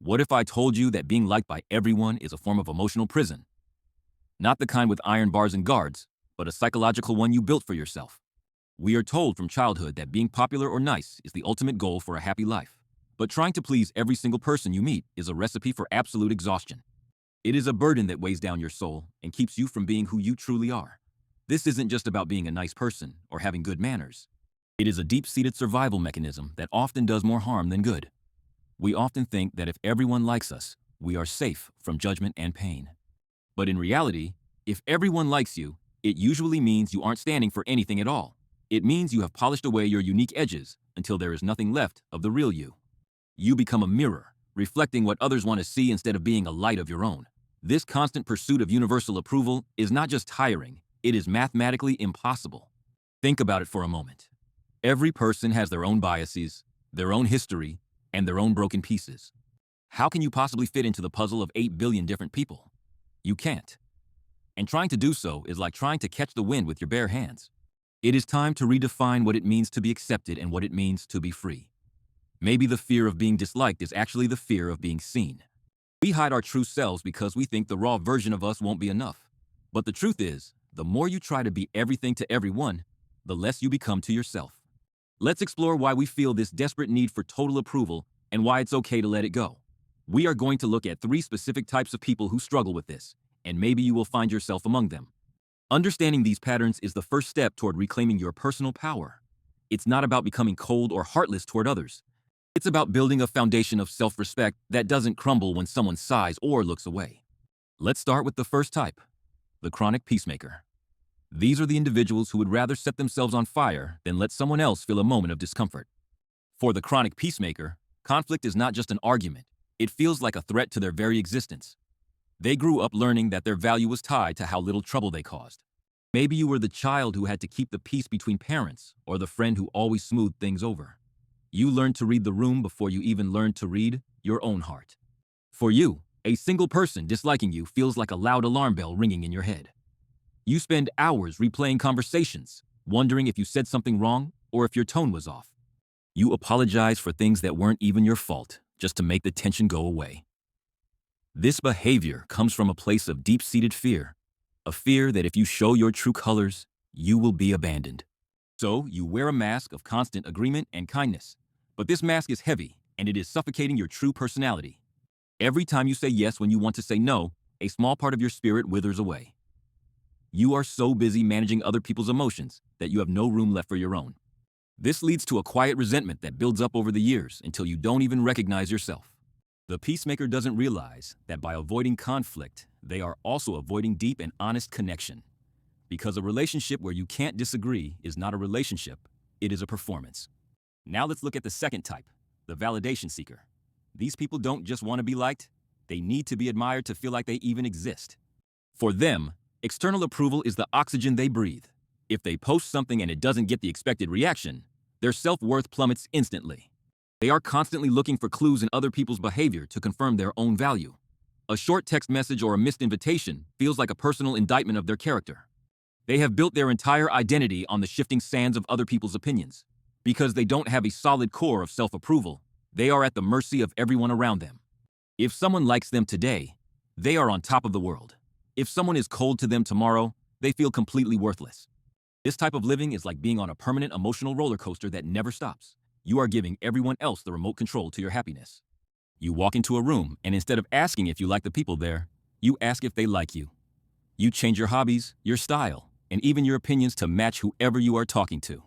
What if I told you that being liked by everyone is a form of emotional prison? Not the kind with iron bars and guards, but a psychological one you built for yourself. We are told from childhood that being popular or nice is the ultimate goal for a happy life. But trying to please every single person you meet is a recipe for absolute exhaustion. It is a burden that weighs down your soul and keeps you from being who you truly are. This isn't just about being a nice person or having good manners. It is a deep-seated survival mechanism that often does more harm than good. We often think that if everyone likes us, we are safe from judgment and pain. But in reality, if everyone likes you, it usually means you aren't standing for anything at all. It means you have polished away your unique edges until there is nothing left of the real you. You become a mirror, reflecting what others want to see instead of being a light of your own. This constant pursuit of universal approval is not just tiring, it is mathematically impossible. Think about it for a moment. Every person has their own biases, their own history, and their own broken pieces. How can you possibly fit into the puzzle of 8 billion different people? You can't. And trying to do so is like trying to catch the wind with your bare hands. It is time to redefine what it means to be accepted and what it means to be free. Maybe the fear of being disliked is actually the fear of being seen. We hide our true selves because we think the raw version of us won't be enough. But the truth is, the more you try to be everything to everyone, the less you become to yourself. Let's explore why we feel this desperate need for total approval and why it's okay to let it go. We are going to look at 3 specific types of people who struggle with this, and maybe you will find yourself among them. Understanding these patterns is the first step toward reclaiming your personal power. It's not about becoming cold or heartless toward others. It's about building a foundation of self-respect that doesn't crumble when someone sighs or looks away. Let's start with the first type, the chronic peacemaker. These are the individuals who would rather set themselves on fire than let someone else feel a moment of discomfort. For the chronic peacemaker, conflict is not just an argument, it feels like a threat to their very existence. They grew up learning that their value was tied to how little trouble they caused. Maybe you were the child who had to keep the peace between parents, or the friend who always smoothed things over. You learned to read the room before you even learned to read your own heart. For you, a single person disliking you feels like a loud alarm bell ringing in your head. You spend hours replaying conversations, wondering if you said something wrong or if your tone was off. You apologize for things that weren't even your fault, just to make the tension go away. This behavior comes from a place of deep-seated fear, a fear that if you show your true colors, you will be abandoned. So you wear a mask of constant agreement and kindness, but this mask is heavy and it is suffocating your true personality. Every time you say yes when you want to say no, a small part of your spirit withers away. You are so busy managing other people's emotions that you have no room left for your own. This leads to a quiet resentment that builds up over the years until you don't even recognize yourself. The peacemaker doesn't realize that by avoiding conflict, they are also avoiding deep and honest connection. Because a relationship where you can't disagree is not a relationship, it is a performance. Now let's look at the second type, the validation seeker. These people don't just want to be liked, they need to be admired to feel like they even exist. For them, external approval is the oxygen they breathe. If they post something and it doesn't get the expected reaction, their self-worth plummets instantly. They are constantly looking for clues in other people's behavior to confirm their own value. A short text message or a missed invitation feels like a personal indictment of their character. They have built their entire identity on the shifting sands of other people's opinions. Because they don't have a solid core of self-approval, they are at the mercy of everyone around them. If someone likes them today, they are on top of the world. If someone is cold to them tomorrow, they feel completely worthless. This type of living is like being on a permanent emotional roller coaster that never stops. You are giving everyone else the remote control to your happiness. You walk into a room, and instead of asking if you like the people there, you ask if they like you. You change your hobbies, your style, and even your opinions to match whoever you are talking to.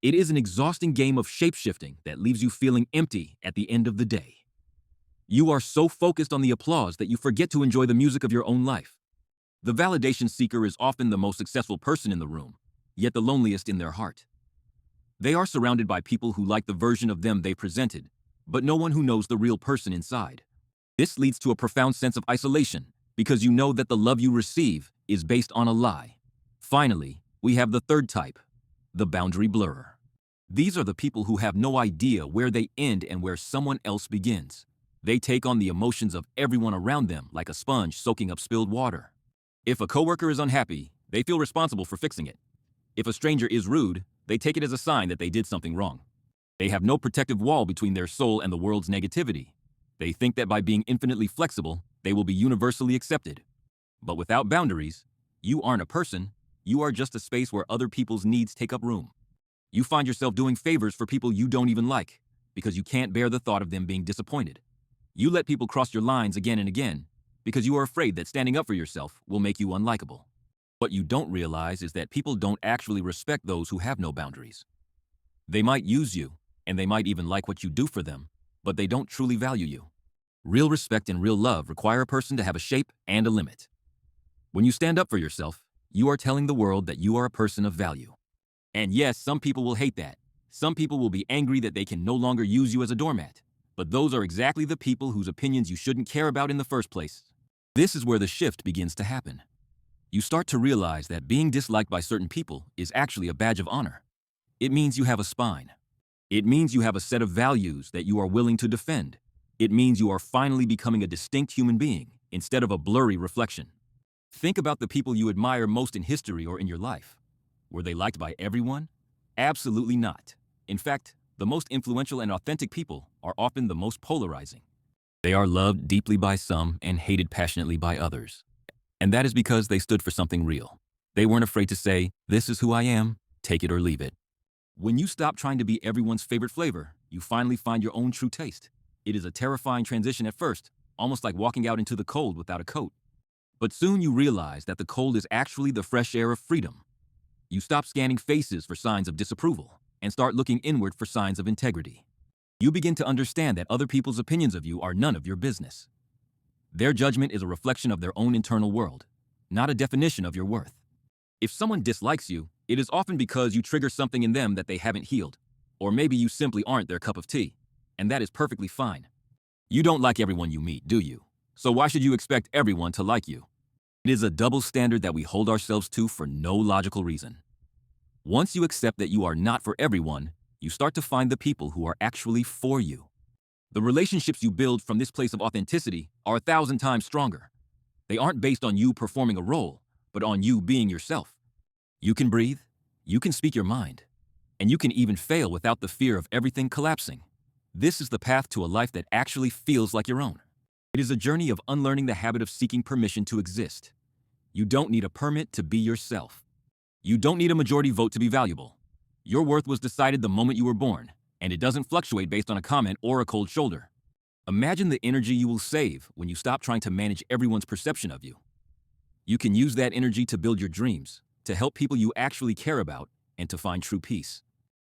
It is an exhausting game of shape-shifting that leaves you feeling empty at the end of the day. You are so focused on the applause that you forget to enjoy the music of your own life. The validation seeker is often the most successful person in the room, yet the loneliest in their heart. They are surrounded by people who like the version of them they presented, but no one who knows the real person inside. This leads to a profound sense of isolation, because you know that the love you receive is based on a lie. Finally, we have the third type, the boundary blurrer. These are the people who have no idea where they end and where someone else begins. They take on the emotions of everyone around them like a sponge soaking up spilled water. If a coworker is unhappy, they feel responsible for fixing it. If a stranger is rude, they take it as a sign that they did something wrong. They have no protective wall between their soul and the world's negativity. They think that by being infinitely flexible, they will be universally accepted. But without boundaries, you aren't a person, you are just a space where other people's needs take up room. You find yourself doing favors for people you don't even like, because you can't bear the thought of them being disappointed. You let people cross your lines again and again, because you are afraid that standing up for yourself will make you unlikable. What you don't realize is that people don't actually respect those who have no boundaries. They might use you, and they might even like what you do for them, but they don't truly value you. Real respect and real love require a person to have a shape and a limit. When you stand up for yourself, you are telling the world that you are a person of value. And yes, some people will hate that. Some people will be angry that they can no longer use you as a doormat. But those are exactly the people whose opinions you shouldn't care about in the first place. This is where the shift begins to happen. You start to realize that being disliked by certain people is actually a badge of honor. It means you have a spine. It means you have a set of values that you are willing to defend. It means you are finally becoming a distinct human being instead of a blurry reflection. Think about the people you admire most in history or in your life. Were they liked by everyone? Absolutely not. In fact, the most influential and authentic people are often the most polarizing. They are loved deeply by some and hated passionately by others. And that is because they stood for something real. They weren't afraid to say, "This is who I am, take it or leave it." When you stop trying to be everyone's favorite flavor, you finally find your own true taste. It is a terrifying transition at first, almost like walking out into the cold without a coat. But soon you realize that the cold is actually the fresh air of freedom. You stop scanning faces for signs of disapproval and start looking inward for signs of integrity. You begin to understand that other people's opinions of you are none of your business. Their judgment is a reflection of their own internal world, not a definition of your worth. If someone dislikes you, it is often because you trigger something in them that they haven't healed, or maybe you simply aren't their cup of tea, and that is perfectly fine. You don't like everyone you meet, do you? So why should you expect everyone to like you? It is a double standard that we hold ourselves to for no logical reason. Once you accept that you are not for everyone, you start to find the people who are actually for you. The relationships you build from this place of authenticity are 1,000 times stronger. They aren't based on you performing a role, but on you being yourself. You can breathe, you can speak your mind, and you can even fail without the fear of everything collapsing. This is the path to a life that actually feels like your own. It is a journey of unlearning the habit of seeking permission to exist. You don't need a permit to be yourself. You don't need a majority vote to be valuable. Your worth was decided the moment you were born, and it doesn't fluctuate based on a comment or a cold shoulder. Imagine the energy you will save when you stop trying to manage everyone's perception of you. You can use that energy to build your dreams, to help people you actually care about, and to find true peace.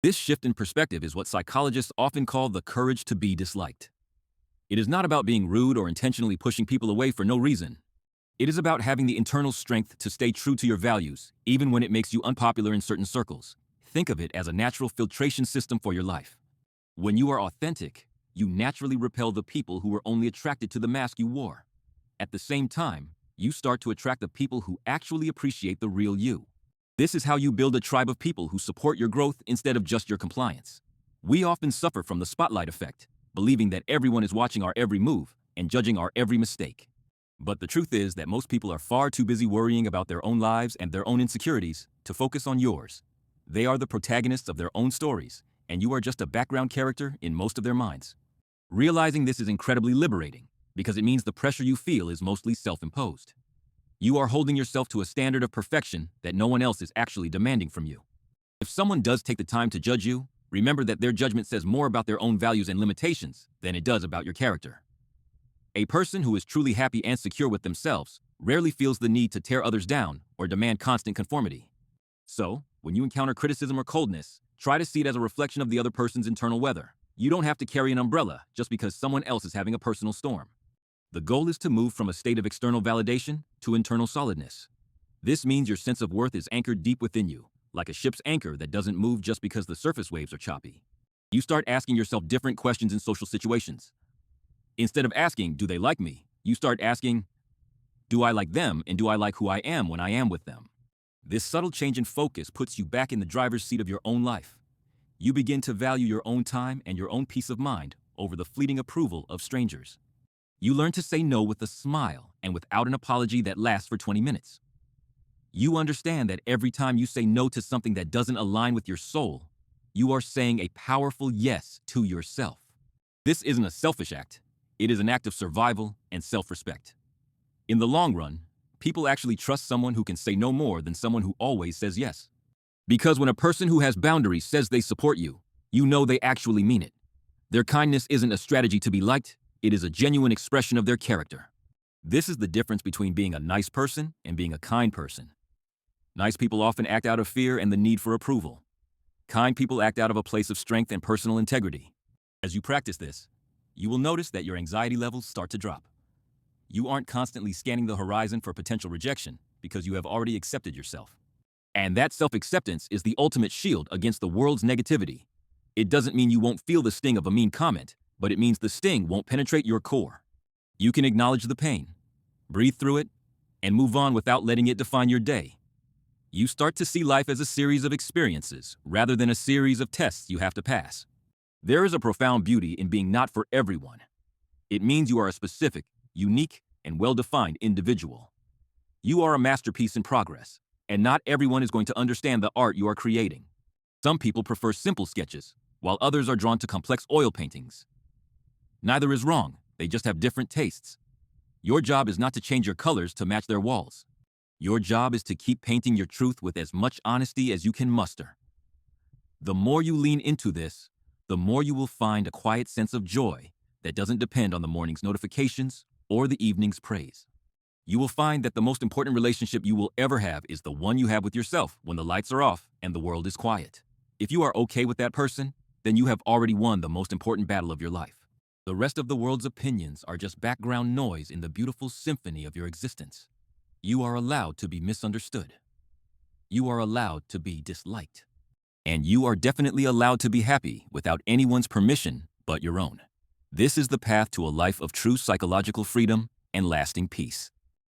This shift in perspective is what psychologists often call the courage to be disliked. It is not about being rude or intentionally pushing people away for no reason. It is about having the internal strength to stay true to your values, even when it makes you unpopular in certain circles. Think of it as a natural filtration system for your life. When you are authentic, you naturally repel the people who were only attracted to the mask you wore. At the same time, you start to attract the people who actually appreciate the real you. This is how you build a tribe of people who support your growth instead of just your compliance. We often suffer from the spotlight effect, believing that everyone is watching our every move and judging our every mistake. But the truth is that most people are far too busy worrying about their own lives and their own insecurities to focus on yours. They are the protagonists of their own stories, and you are just a background character in most of their minds. Realizing this is incredibly liberating, because it means the pressure you feel is mostly self-imposed. You are holding yourself to a standard of perfection that no one else is actually demanding from you. If someone does take the time to judge you, remember that their judgment says more about their own values and limitations than it does about your character. A person who is truly happy and secure with themselves rarely feels the need to tear others down or demand constant conformity. So, when you encounter criticism or coldness, try to see it as a reflection of the other person's internal weather. You don't have to carry an umbrella just because someone else is having a personal storm. The goal is to move from a state of external validation to internal solidness. This means your sense of worth is anchored deep within you, like a ship's anchor that doesn't move just because the surface waves are choppy. You start asking yourself different questions in social situations. Instead of asking, "Do they like me?" you start asking, "Do I like them, and do I like who I am when I am with them?" This subtle change in focus puts you back in the driver's seat of your own life. You begin to value your own time and your own peace of mind over the fleeting approval of strangers. You learn to say no with a smile and without an apology that lasts for 20 minutes. You understand that every time you say no to something that doesn't align with your soul, you are saying a powerful yes to yourself. This isn't a selfish act. It is an act of survival and self-respect. In the long run, people actually trust someone who can say no more than someone who always says yes. Because when a person who has boundaries says they support you, you know they actually mean it. Their kindness isn't a strategy to be liked, it is a genuine expression of their character. This is the difference between being a nice person and being a kind person. Nice people often act out of fear and the need for approval. Kind people act out of a place of strength and personal integrity. As you practice this, you will notice that your anxiety levels start to drop. You aren't constantly scanning the horizon for potential rejection because you have already accepted yourself. And that self-acceptance is the ultimate shield against the world's negativity. It doesn't mean you won't feel the sting of a mean comment, but it means the sting won't penetrate your core. You can acknowledge the pain, breathe through it, and move on without letting it define your day. You start to see life as a series of experiences rather than a series of tests you have to pass. There is a profound beauty in being not for everyone. It means you are a specific, unique, and well-defined individual. You are a masterpiece in progress, and not everyone is going to understand the art you are creating. Some people prefer simple sketches, while others are drawn to complex oil paintings. Neither is wrong, they just have different tastes. Your job is not to change your colors to match their walls. Your job is to keep painting your truth with as much honesty as you can muster. The more you lean into this, the more you will find a quiet sense of joy that doesn't depend on the morning's notifications or the evening's praise. You will find that the most important relationship you will ever have is the one you have with yourself when the lights are off and the world is quiet. If you are okay with that person, then you have already won the most important battle of your life. The rest of the world's opinions are just background noise in the beautiful symphony of your existence. You are allowed to be misunderstood. You are allowed to be disliked. And you are definitely allowed to be happy without anyone's permission but your own. This is the path to a life of true psychological freedom and lasting peace.